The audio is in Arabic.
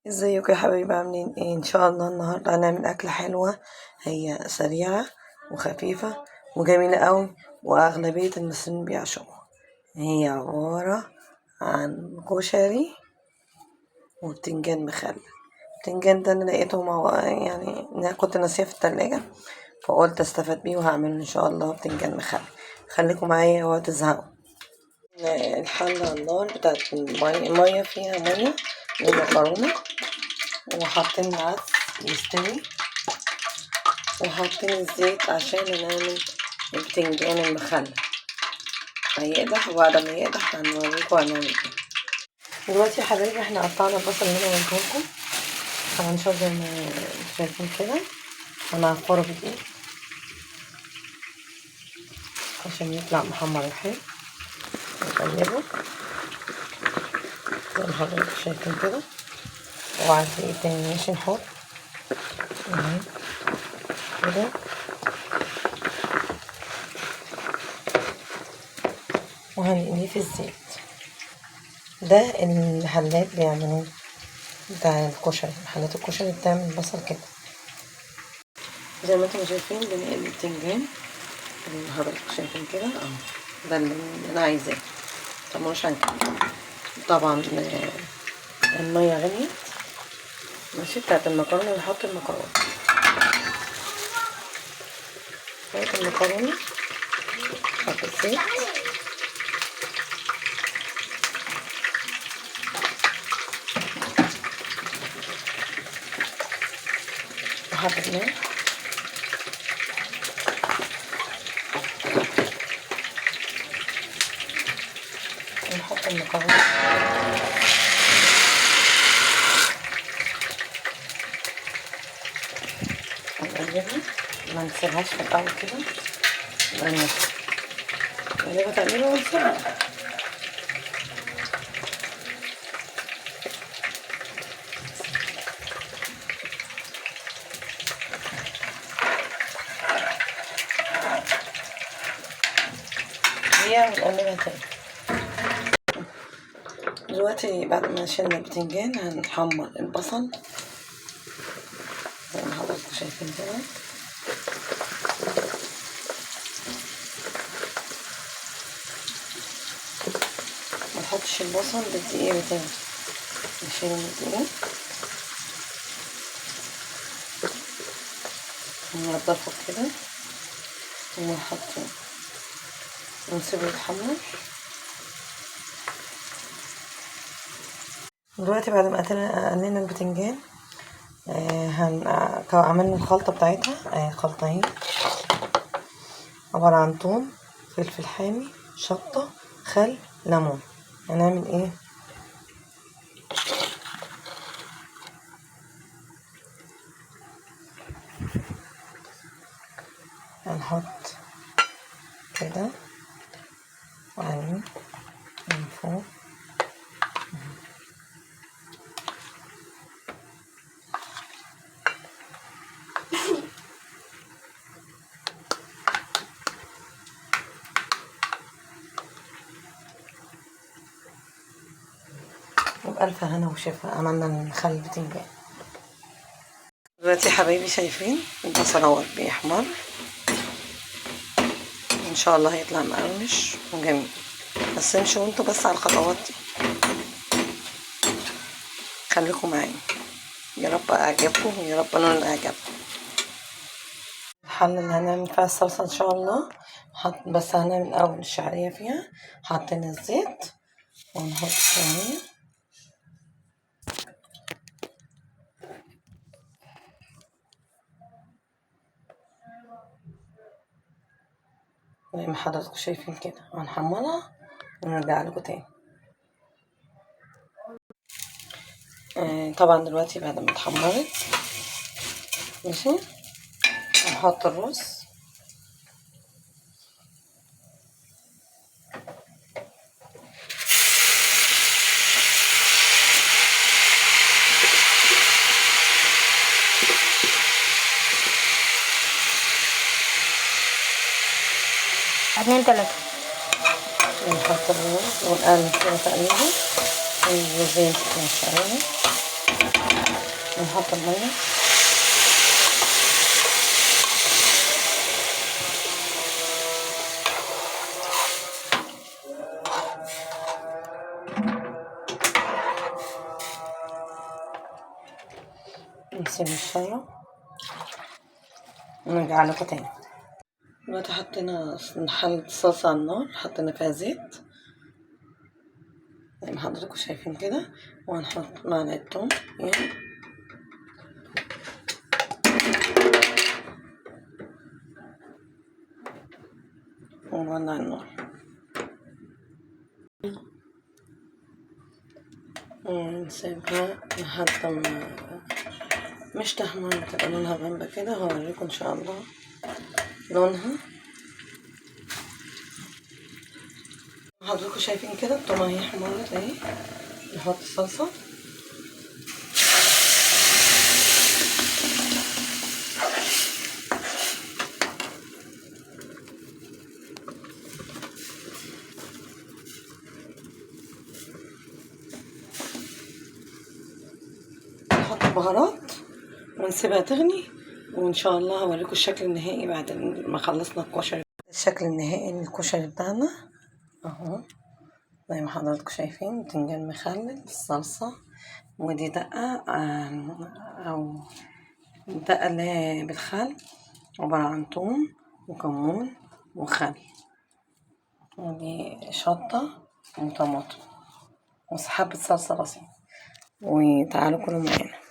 ازيكم يا حبايبي، عاملين ايه؟ ان شاء الله النهارده هنعمل اكله حلوه. هي سريعه وخفيفه وجميله قوي، واغلبيه المصريين بيعشقوها. هي عباره عن كشري وبتنجان مخلل. البتنجان ده انا لقيته يعني انا كنت ناسيه في التلاجة، فقلت استفاد بيه وهعمله ان شاء الله بتنجان مخلل. خليكم معايا اوعوا تزهقوا. الحله على النار بتاعت الميه فيها ميه ومكرونه، وحاطين العدس يستوي، وحاطين الزيت عشان نعمل البتنجان المخلل. هيقدح، وبعد ما يقدح هنوريكم هنعمل ايه. دلوقتي يا حبايبي احنا قطعنا البصل اللي انا قلتلكم، هنشوف زي ما شايفين كده. هنعصره بالايد عشان يطلع محمر وحلو، نقلبه زي ما حضرتك شايفين كده. وعايز ايه تاني؟ ماشي، نحط اهي كده، وهنقليه في الزيت. ده المحلات بيعملوه، بتاع الكشري، محلات الكشري بتعمل البصل كده. زي ما انتم شايفين بنقلي البتنجان اللي حضرتك شايفين كده اهو. ده اللي انا عايزاه، مش عن كده. طبعا الميه غليت، ماشي، بتاعت المكرونه. نحط المكرونه، نحط المكرونه، نحط الزيت، وحبة ملح، ونحط المكرونه، ونقلبها. ما نسيبهاش في الاول كده، نقلبها تقليبه ونسيبها. هي ونقلبها تاني. دلوقتي بعد ما شلنا البتنجان هنحمر البصل زي ما حضرتك شايفين كده. منحطش البصل بالدقيق بتاعه، نشيل الدقيق وننضفه كده ونحطه ونسيبه يتحمر. دلوقتي بعد ما قلينا البتنجان عملنا الخلطة بتاعتها. خلطة اهي، عبارة عن توم، فلفل حامي، شطة، خل، ليمون. هنعمل ايه؟ هنحط كده وعليه من فوق وبألف هنا وشفا. عملنا المخلل البتنجان. دلوقتي يا حبايبي شايفين البصل اهو بيحمر، ان شاء الله هيطلع مقرمش وجميل. بس امشوا انتوا بس على الخطوات دي، خليكم معايا. يا رب اعجبكم ويا رب نول اعجبكم. الحله اللي هنعمل فيها الصلصه ان شاء الله بس هنعمل اول الشعريه فيها. حطينا الزيت ونحط الشعريه، زي ما حضراتكم شايفين كده. هنحمرها ونرجع لكم تاني. طبعا دلوقتي بعد ما اتحمرت، ماشي، هنحط الرز. اتنين تلاتة. ونحط الرز ونقلب كده تقليبه، الرز يمسك من الشعرية. ونحط المية. نسيب الشوربة ونرجع لكم تاني. دلوقتي حطينا حلة صلصة على النار، حطينا فيها زيت زي ما حضراتكم شايفين كده، وهنحط معلقة توم يعني، ونولع النار ونسيبها لحد ما مش تحمر، بتبقى لونها غامقة كده. هوريكم ان شاء الله لونها. حضراتكم شايفين كده الطماطم اهي حمرت اهي. نحط الصلصة، نحط البهارات ونسيبها تغلي، وان شاء الله هوريكم الشكل النهائي بعد ما خلصنا الكشري. الشكل النهائي للكشري بتاعنا اهو زي ما حضراتكم شايفين، بتنجان مخلل بالصلصة، ودي دقة او دقة اللي هي بالخل، عبارة عن توم وكمون وخل، ودي شطة وطماطم وحبة صلصة بسيطة. وتعالوا كلوا معانا.